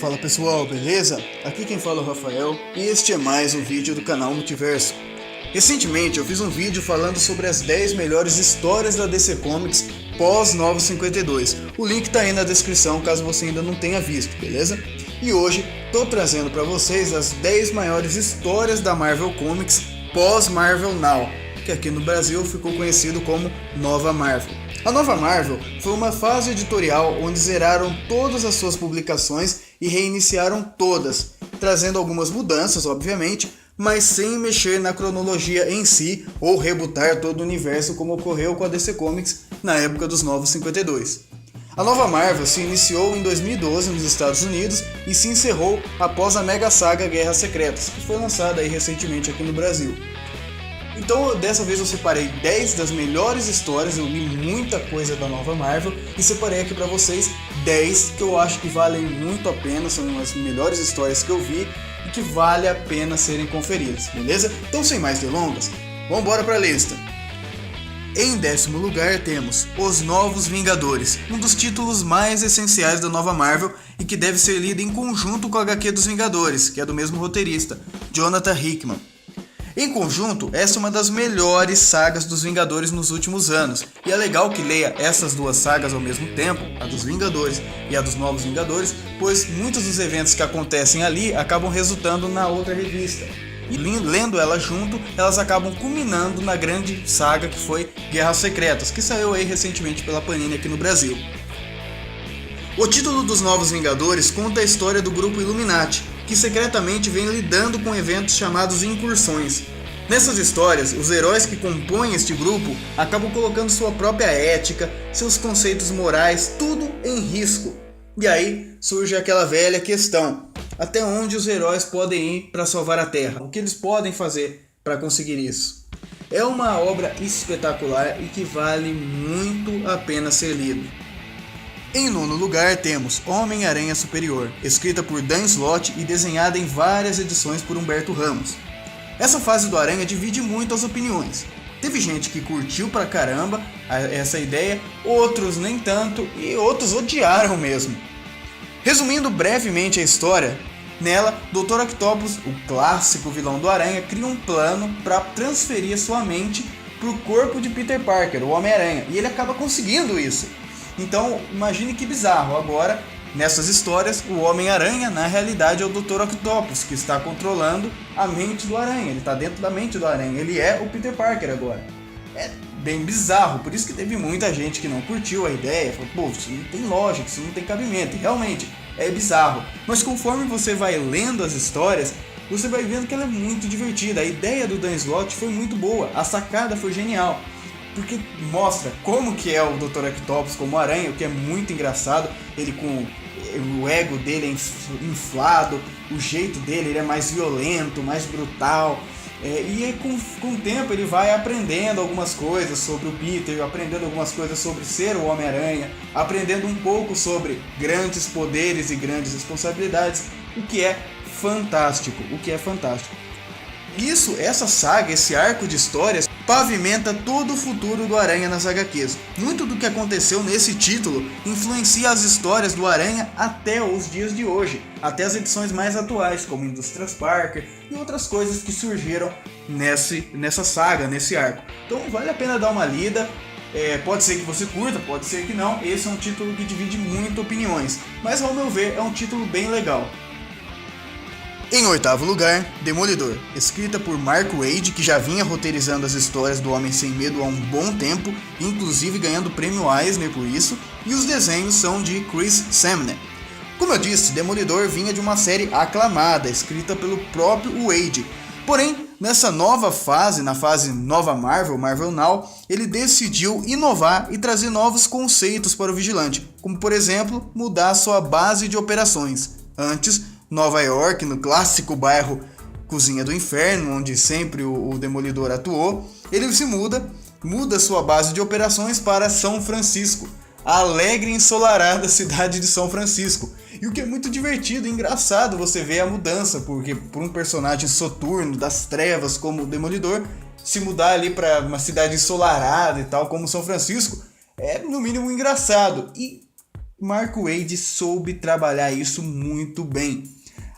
Fala pessoal, beleza? Aqui quem fala é o Rafael e este é mais um vídeo do canal Multiverso. Recentemente eu fiz um vídeo falando sobre as 10 melhores histórias da DC Comics pós Novos 52. O link tá aí na descrição caso você ainda não tenha visto, beleza? E hoje tô trazendo para vocês as 10 maiores histórias da Marvel Comics pós Marvel Now, que aqui no Brasil ficou conhecido como Nova Marvel. A Nova Marvel foi uma fase editorial onde zeraram todas as suas publicações e reiniciaram todas, trazendo algumas mudanças, obviamente, mas sem mexer na cronologia em si ou rebutar todo o universo como ocorreu com a DC Comics na época dos Novos 52. A Nova Marvel se iniciou em 2012 nos Estados Unidos e se encerrou após a mega saga Guerras Secretas, que foi lançada aí recentemente aqui no Brasil. Então dessa vez eu separei 10 das melhores histórias, eu li muita coisa da Nova Marvel e separei aqui pra vocês 10 que eu acho que valem muito a pena, são as melhores histórias que eu vi e que vale a pena serem conferidas, beleza? Então sem mais delongas, vamos embora pra lista. Em 10º lugar temos Os Novos Vingadores, um dos títulos mais essenciais da Nova Marvel e que deve ser lido em conjunto com a HQ dos Vingadores, que é do mesmo roteirista, Jonathan Hickman. Em conjunto, essa é uma das melhores sagas dos Vingadores nos últimos anos, e é legal que leia essas duas sagas ao mesmo tempo, a dos Vingadores e a dos Novos Vingadores, pois muitos dos eventos que acontecem ali acabam resultando na outra revista. E lendo elas junto, elas acabam culminando na grande saga que foi Guerras Secretas, que saiu aí recentemente pela Panini aqui no Brasil. O título dos Novos Vingadores conta a história do grupo Illuminati, que secretamente vem lidando com eventos chamados incursões. Nessas histórias, os heróis que compõem este grupo acabam colocando sua própria ética, seus conceitos morais, tudo em risco. E aí surge aquela velha questão: até onde os heróis podem ir para salvar a Terra? O que eles podem fazer para conseguir isso? É uma obra espetacular e que vale muito a pena ser lido. Em 9º lugar temos Homem-Aranha Superior, escrita por Dan Slott e desenhada em várias edições por Humberto Ramos. Essa fase do Aranha divide muito as opiniões. Teve gente que curtiu pra caramba essa ideia, outros nem tanto e outros odiaram mesmo. Resumindo brevemente a história, nela, Dr. Octopus, o clássico vilão do Aranha, cria um plano para transferir sua mente para o corpo de Peter Parker, o Homem-Aranha, e ele acaba conseguindo isso. Então, imagine que bizarro, agora, nessas histórias, o Homem-Aranha, na realidade, é o Dr. Octopus, que está controlando a mente do Aranha, ele está dentro da mente do Aranha, ele é o Peter Parker agora. É bem bizarro, por isso que teve muita gente que não curtiu a ideia, falou, pô, isso não tem lógica, isso não tem cabimento, e realmente, é bizarro. Mas conforme você vai lendo as histórias, você vai vendo que ela é muito divertida, a ideia do Dan Slott foi muito boa, a sacada foi genial. Porque mostra como que é o Dr. Octopus como aranha, o que é muito engraçado, ele com o ego dele é inflado, o jeito dele ele é mais violento, mais brutal, e com o tempo ele vai aprendendo algumas coisas sobre o Peter, aprendendo algumas coisas sobre ser o Homem-Aranha, aprendendo um pouco sobre grandes poderes e grandes responsabilidades, o que é fantástico, Essa saga, esse arco de histórias, pavimenta todo o futuro do Aranha nas HQs. Muito do que aconteceu nesse título influencia as histórias do Aranha até os dias de hoje, até as edições mais atuais, como Indústrias Parker e outras coisas que surgiram nessa saga, nesse arco. Então vale a pena dar uma lida, pode ser que você curta, pode ser que não, esse é um título que divide muito opiniões, mas ao meu ver é um título bem legal. Em 8º lugar, Demolidor, escrita por Mark Waid, que já vinha roteirizando as histórias do Homem Sem Medo há um bom tempo, inclusive ganhando o prêmio Eisner por isso, e os desenhos são de Chris Samnee. Como eu disse, Demolidor vinha de uma série aclamada, escrita pelo próprio Waid. Porém, nessa nova fase, na fase Nova Marvel, Marvel Now, ele decidiu inovar e trazer novos conceitos para o Vigilante, como por exemplo, mudar sua base de operações. Antes, Nova York, no clássico bairro Cozinha do Inferno, onde sempre o Demolidor atuou, ele se muda sua base de operações para São Francisco, a alegre e ensolarada cidade de São Francisco. E o que é muito divertido e engraçado você ver a mudança, porque por um personagem soturno, das trevas como o Demolidor, se mudar ali para uma cidade ensolarada e tal como São Francisco, é no mínimo engraçado. E Mark Waid soube trabalhar isso muito bem.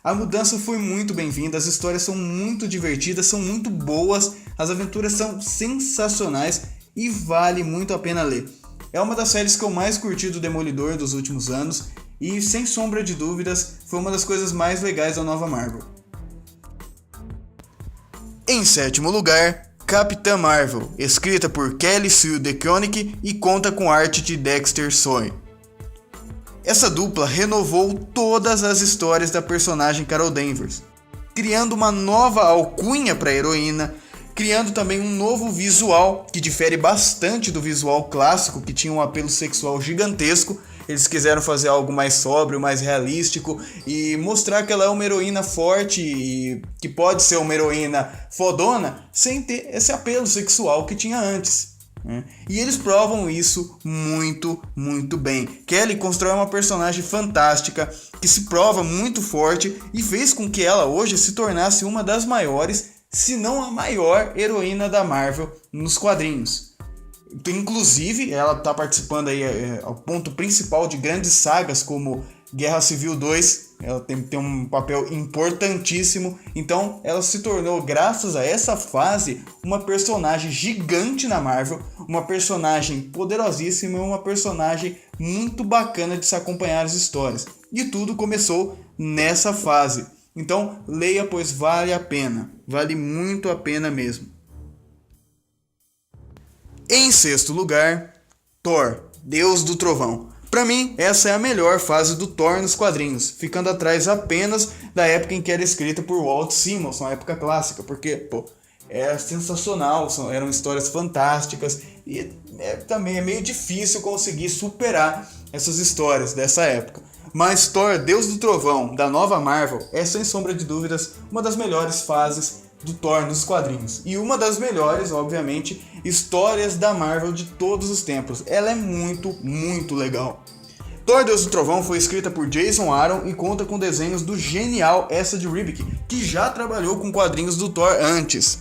A mudança foi muito bem-vinda, as histórias são muito divertidas, são muito boas, as aventuras são sensacionais e vale muito a pena ler. É uma das séries que eu mais curti do Demolidor dos últimos anos e, sem sombra de dúvidas, foi uma das coisas mais legais da nova Marvel. Em sétimo lugar, Capitã Marvel, escrita por Kelly Sue DeConnick e conta com arte de Dexter Soy. Essa dupla renovou todas as histórias da personagem Carol Danvers, criando uma nova alcunha para a heroína, criando também um novo visual que difere bastante do visual clássico, que tinha um apelo sexual gigantesco. Eles quiseram fazer algo mais sóbrio, mais realístico e mostrar que ela é uma heroína forte e que pode ser uma heroína fodona sem ter esse apelo sexual que tinha antes. E eles provam isso muito, muito bem. Kelly constrói uma personagem fantástica que se prova muito forte e fez com que ela hoje se tornasse uma das maiores, se não a maior heroína da Marvel nos quadrinhos. Inclusive, ela está participando aí ao ponto principal de grandes sagas como Guerra Civil 2, ela tem um papel importantíssimo, então ela se tornou, graças a essa fase, uma personagem gigante na Marvel, uma personagem poderosíssima e uma personagem muito bacana de se acompanhar as histórias. E tudo começou nessa fase, então leia, pois vale a pena, vale muito a pena mesmo. Em sexto lugar, Thor, Deus do Trovão. Pra mim, essa é a melhor fase do Thor nos quadrinhos, ficando atrás apenas da época em que era escrita por Walt Simonson, a época clássica, porque, era sensacional, eram histórias fantásticas e também é meio difícil conseguir superar essas histórias dessa época. Mas Thor, Deus do Trovão, da nova Marvel, é sem sombra de dúvidas uma das melhores fases do Thor nos quadrinhos. E uma das melhores, obviamente, histórias da Marvel de todos os tempos. Ela é muito, muito legal. Thor, Deus do Trovão foi escrita por Jason Aaron e conta com desenhos do genial Esad Ribic, que já trabalhou com quadrinhos do Thor antes.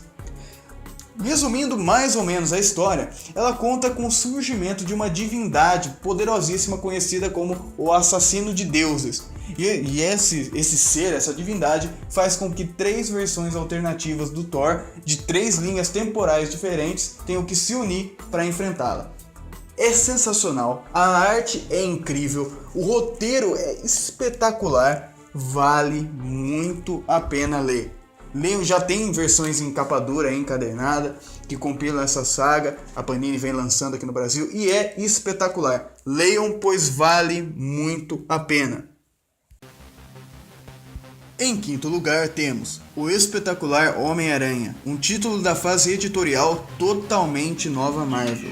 Resumindo mais ou menos a história, ela conta com o surgimento de uma divindade poderosíssima conhecida como o Assassino de Deuses. E esse ser, essa divindade, faz com que 3 versões alternativas do Thor, de 3 linhas temporais diferentes, tenham que se unir para enfrentá-la. É sensacional, a arte é incrível, o roteiro é espetacular, vale muito a pena ler. Já tem versões em capa dura, encadernada, que compilam essa saga, a Panini vem lançando aqui no Brasil e é espetacular. Leiam, pois vale muito a pena. Em quinto lugar temos O Espetacular Homem-Aranha, um título da fase editorial totalmente nova Marvel.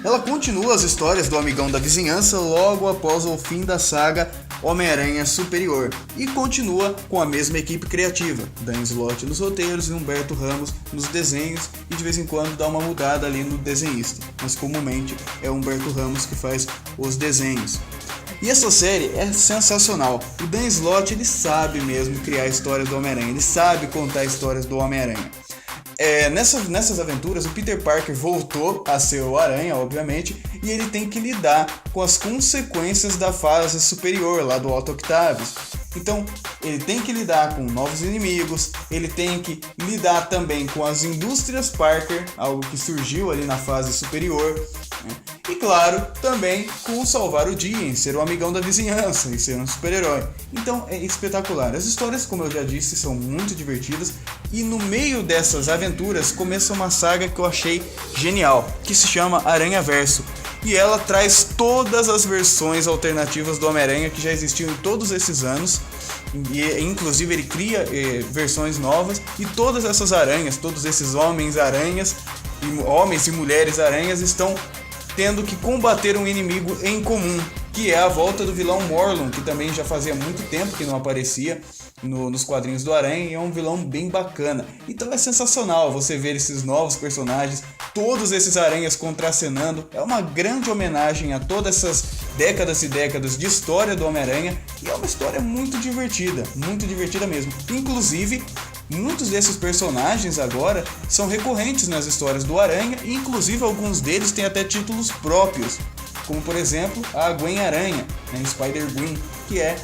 Ela continua as histórias do amigão da vizinhança logo após o fim da saga Homem-Aranha Superior e continua com a mesma equipe criativa, Dan Slott nos roteiros e Humberto Ramos nos desenhos e de vez em quando dá uma mudada ali no desenhista, mas comumente é Humberto Ramos que faz os desenhos. E essa série é sensacional. O Dan Slott, ele sabe mesmo criar a história do Homem-Aranha, ele sabe contar histórias do Homem-Aranha. Nessas aventuras, o Peter Parker voltou a ser o Aranha, obviamente, e ele tem que lidar com as consequências da fase superior, lá do Otto Octavius. Então, ele tem que lidar com novos inimigos, ele tem que lidar também com as indústrias Parker, algo que surgiu ali na fase superior, né? E claro, também com salvar o dia, em ser o amigão da vizinhança e ser um super-herói. Então é espetacular. As histórias, como eu já disse, são muito divertidas e no meio dessas aventuras começa uma saga que eu achei genial, que se chama Aranhaverso. E ela traz todas as versões alternativas do Homem-Aranha que já existiam em todos esses anos. E, inclusive ele cria versões novas e todas essas aranhas, todos esses homens-aranhas, homens e mulheres-aranhas estão tendo que combater um inimigo em comum, que é a volta do vilão Morlun, que também já fazia muito tempo que não aparecia nos quadrinhos do Aranha, e é um vilão bem bacana. Então é sensacional você ver esses novos personagens, todos esses aranhas contracenando. É uma grande homenagem a todas essas décadas e décadas de história do Homem-Aranha, e é uma história muito divertida mesmo. Inclusive, muitos desses personagens agora são recorrentes nas histórias do Aranha, e inclusive alguns deles têm até títulos próprios. como por exemplo a Gwen Aranha, né, Spider-Gwen, que é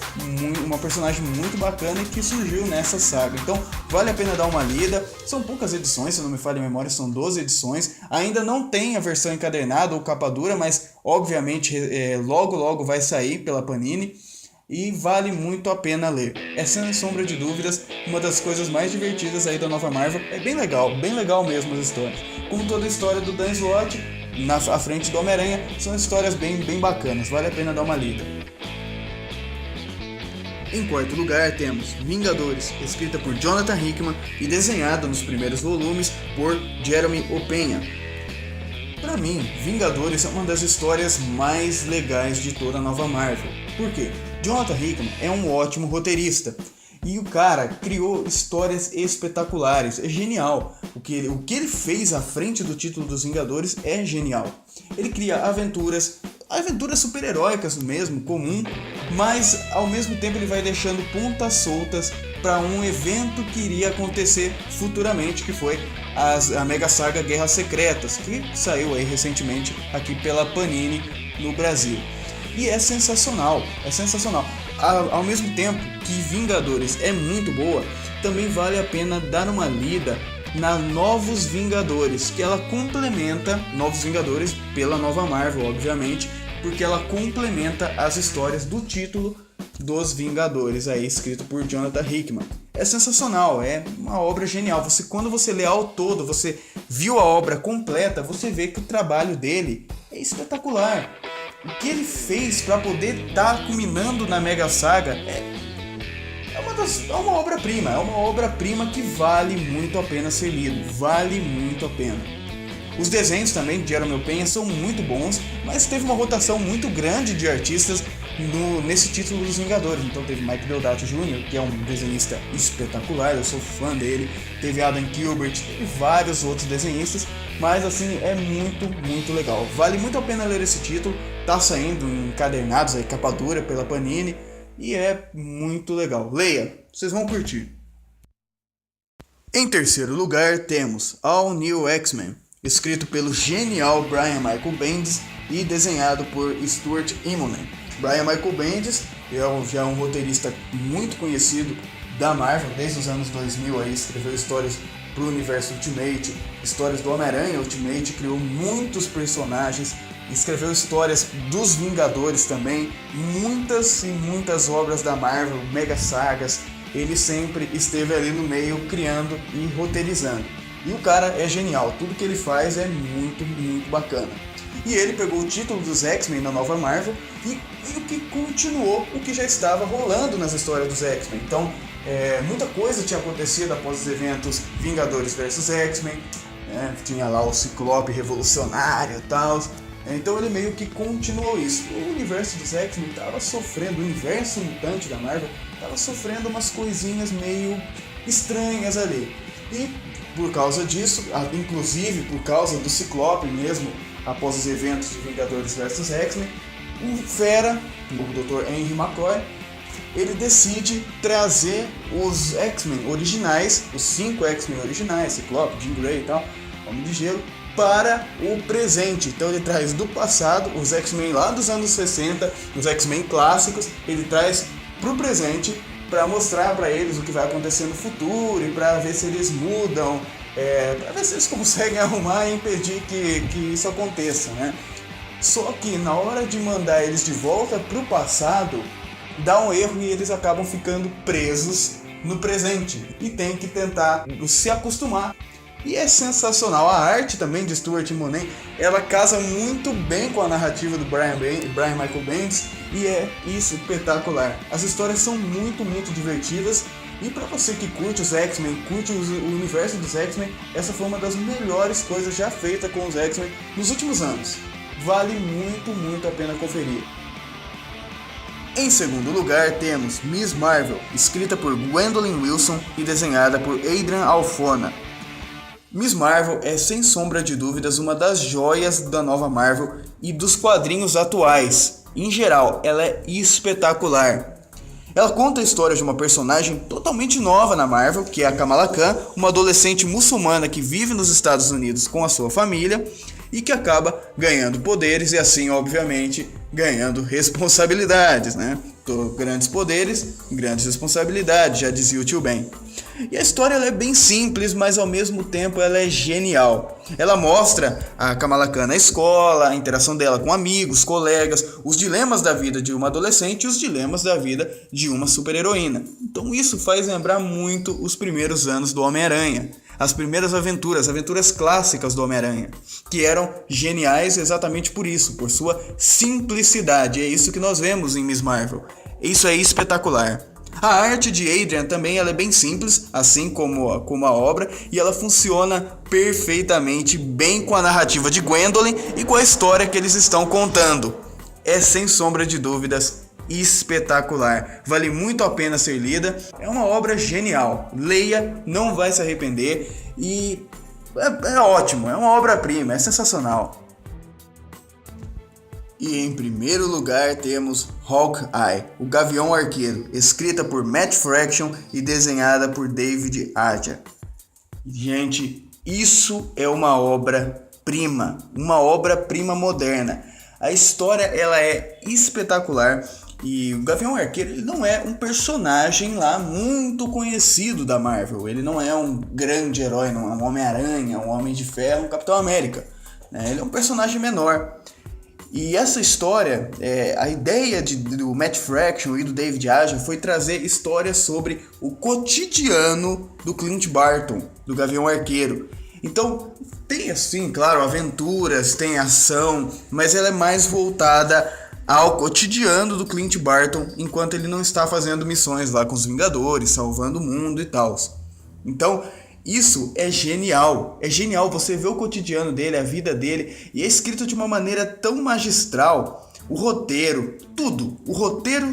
uma personagem muito bacana e que surgiu nessa saga. Então vale a pena dar uma lida. São poucas edições, se não me falha a memória, são 12 edições. Ainda não tem a versão encadernada ou capa dura, mas obviamente logo vai sair pela Panini. E vale muito a pena ler. É sem sombra de dúvidas uma das coisas mais divertidas aí da nova Marvel. É bem legal mesmo as histórias. Como toda a história do Dan Slott à frente do Homem-Aranha, são histórias bem bacanas, vale a pena dar uma lida. Em quarto lugar temos Vingadores, escrita por Jonathan Hickman e desenhada nos primeiros volumes por Jeremy Opeña. Para mim, Vingadores é uma das histórias mais legais de toda a nova Marvel. Por quê? Jonathan Hickman é um ótimo roteirista e o cara criou histórias espetaculares, é genial. O que ele fez à frente do título dos Vingadores é genial. Ele cria aventuras super-heróicas mesmo, comum, mas ao mesmo tempo ele vai deixando pontas soltas para um evento que iria acontecer futuramente, que foi a Mega Saga Guerras Secretas, que saiu aí recentemente aqui pela Panini no Brasil. E é sensacional. Ao mesmo tempo que Vingadores é muito boa, também vale a pena dar uma lida na Novos Vingadores, que ela complementa Novos Vingadores pela nova Marvel, obviamente, porque ela complementa as histórias do título dos Vingadores, aí escrito por Jonathan Hickman. É sensacional, é uma obra genial. Quando você lê ao todo, você viu a obra completa, você vê que o trabalho dele é espetacular. O que ele fez para poder estar culminando na Mega Saga é uma obra-prima que vale muito a pena ser lido, vale muito a pena. Os desenhos também de Jeremy Opeña são muito bons, mas teve uma rotação muito grande de artistas nesse título dos Vingadores. Então teve Mike Deodato Jr., que é um desenhista espetacular, eu sou fã dele, teve Adam Kubert, teve vários outros desenhistas, mas assim, é muito legal. Vale muito a pena ler esse título, tá saindo em encadernados, aí, capa dura pela Panini, e é muito legal. Leia, vocês vão curtir. Em terceiro lugar temos All New X-Men, escrito pelo genial Brian Michael Bendis e desenhado por Stuart Immonen. Brian Michael Bendis já é um roteirista muito conhecido da Marvel, desde os anos 2000, aí, escreveu histórias para o universo Ultimate, histórias do Homem-Aranha Ultimate, criou muitos personagens, escreveu histórias dos Vingadores também, muitas obras da Marvel, mega sagas. Ele sempre esteve ali no meio criando e roteirizando. E o cara é genial, tudo que ele faz é muito bacana. E ele pegou o título dos X-Men na nova Marvel e o que continuou o que já estava rolando nas histórias dos X-Men. Então, muita coisa tinha acontecido após os eventos Vingadores vs X-Men, né? Tinha lá o Ciclope revolucionário e tal. Então ele meio que continuou isso. O universo dos X-Men estava sofrendo, o universo mutante da Marvel estava sofrendo umas coisinhas meio estranhas ali. E por causa disso, inclusive por causa do Ciclope mesmo, após os eventos de Vingadores vs X-Men, o Fera, o Dr. Henry McCoy, ele decide trazer os X-Men originais, os 5 X-Men originais, Ciclope, Jean Grey e tal, Homem de Gelo, para o presente. Então ele traz do passado os X-Men lá dos anos 60, os X-Men clássicos, ele traz para o presente para mostrar para eles o que vai acontecer no futuro e para ver se eles mudam, para ver se eles conseguem arrumar e impedir que isso aconteça, né? Só que na hora de mandar eles de volta para o passado, dá um erro e eles acabam ficando presos no presente e tem que tentar se acostumar. E é sensacional, a arte também de Stuart Immonen, ela casa muito bem com a narrativa do Brian Michael Bendis e é espetacular. As histórias são muito divertidas e para você que curte os X-Men, curte o universo dos X-Men, essa foi uma das melhores coisas já feitas com os X-Men nos últimos anos. Vale muito a pena conferir. Em segundo lugar temos Miss Marvel, escrita por Gwendolyn Wilson e desenhada por Adrian Alphona. Miss Marvel é sem sombra de dúvidas uma das joias da nova Marvel e dos quadrinhos atuais. Em geral, ela é espetacular. Ela conta a história de uma personagem totalmente nova na Marvel, que é a Kamala Khan, uma adolescente muçulmana que vive nos Estados Unidos com a sua família, e que acaba ganhando poderes e assim, obviamente, ganhando responsabilidades, né? Grandes poderes, grandes responsabilidades, já dizia o tio Ben. E a história ela é bem simples, mas ao mesmo tempo ela é genial. Ela mostra a Kamala Khan na escola, a interação dela com amigos, colegas, os dilemas da vida de uma adolescente e os dilemas da vida de uma super-heroína. Então isso faz lembrar muito os primeiros anos do Homem-Aranha. As primeiras aventuras clássicas do Homem-Aranha, que eram geniais exatamente por isso, por sua simplicidade. É isso que nós vemos em Miss Marvel. Isso é espetacular. A arte de Adrian também ela é bem simples, assim como a obra, e ela funciona perfeitamente bem com a narrativa de Gwendolyn e com a história que eles estão contando. É sem sombra de dúvidas espetacular, vale muito a pena ser lida, é uma obra genial, leia, não vai se arrepender e é ótimo, é uma obra-prima, é sensacional. E em primeiro lugar temos Hawkeye, o Gavião Arqueiro, escrita por Matt Fraction e desenhada por David Aja. Gente, isso é uma obra-prima moderna. A história ela é espetacular e o Gavião Arqueiro ele não é um personagem lá muito conhecido da Marvel. Ele não é um grande herói, não é um Homem-Aranha, um Homem de Ferro, um Capitão América, né? Ele é um personagem menor. E essa história, a ideia do Matt Fraction e do David Aja foi trazer histórias sobre o cotidiano do Clint Barton, do Gavião Arqueiro. Então, tem assim, claro, aventuras, tem ação, mas ela é mais voltada ao cotidiano do Clint Barton, enquanto ele não está fazendo missões lá com os Vingadores, salvando o mundo e tal. Então, isso é genial você ver o cotidiano dele, a vida dele, e é escrito de uma maneira tão magistral, o roteiro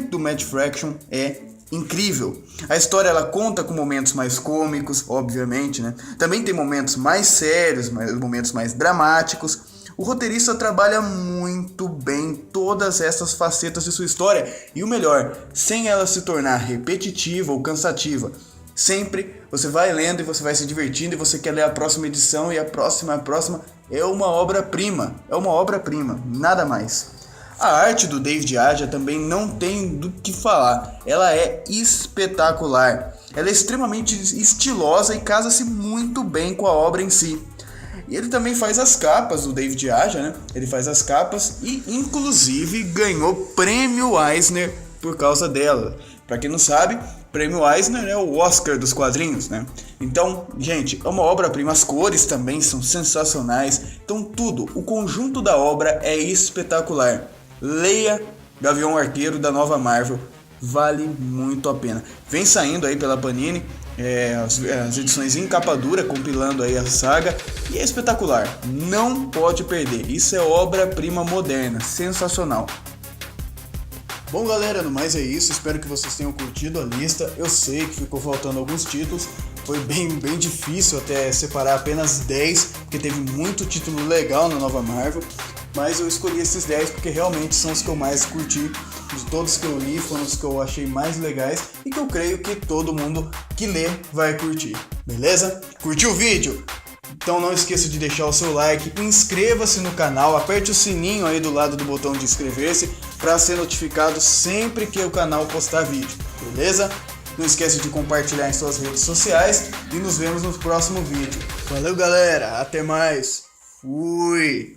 do Matt Fraction é incrível. A história ela conta com momentos mais cômicos, obviamente, né? Também tem momentos mais sérios, momentos mais dramáticos. O roteirista trabalha muito bem todas essas facetas de sua história, e o melhor, sem ela se tornar repetitiva ou cansativa. Sempre você vai lendo e você vai se divertindo e você quer ler a próxima edição e a próxima é uma obra-prima, nada mais. A arte do David Aja também não tem do que falar, ela é espetacular, ela é extremamente estilosa e casa-se muito bem com a obra em si. E ele também faz as capas, o David Aja, né? Ele faz as capas e inclusive ganhou prêmio Eisner por causa dela. Pra quem não sabe, prêmio Eisner é o Oscar dos quadrinhos, né? Então, gente, é uma obra-prima, as cores também são sensacionais. Então tudo, o conjunto da obra é espetacular. Leia Gavião Arqueiro da nova Marvel, vale muito a pena. Vem saindo aí pela Panini as edições em capa dura, compilando aí a saga, e é espetacular, não pode perder. Isso é obra-prima moderna, sensacional. Bom galera, no mais é isso, espero que vocês tenham curtido a lista. Eu sei que ficou faltando alguns títulos, foi bem difícil até separar apenas 10, porque teve muito título legal na nova Marvel, mas eu escolhi esses 10 porque realmente são os que eu mais curti. De todos que eu li, foram os que eu achei mais legais e que eu creio que todo mundo que lê vai curtir, beleza? Curtiu o vídeo? Então não esqueça de deixar o seu like, inscreva-se no canal, aperte o sininho aí do lado do botão de inscrever-se para ser notificado sempre que o canal postar vídeo, beleza? Não esqueça de compartilhar em suas redes sociais e nos vemos no próximo vídeo. Valeu galera, até mais, fui!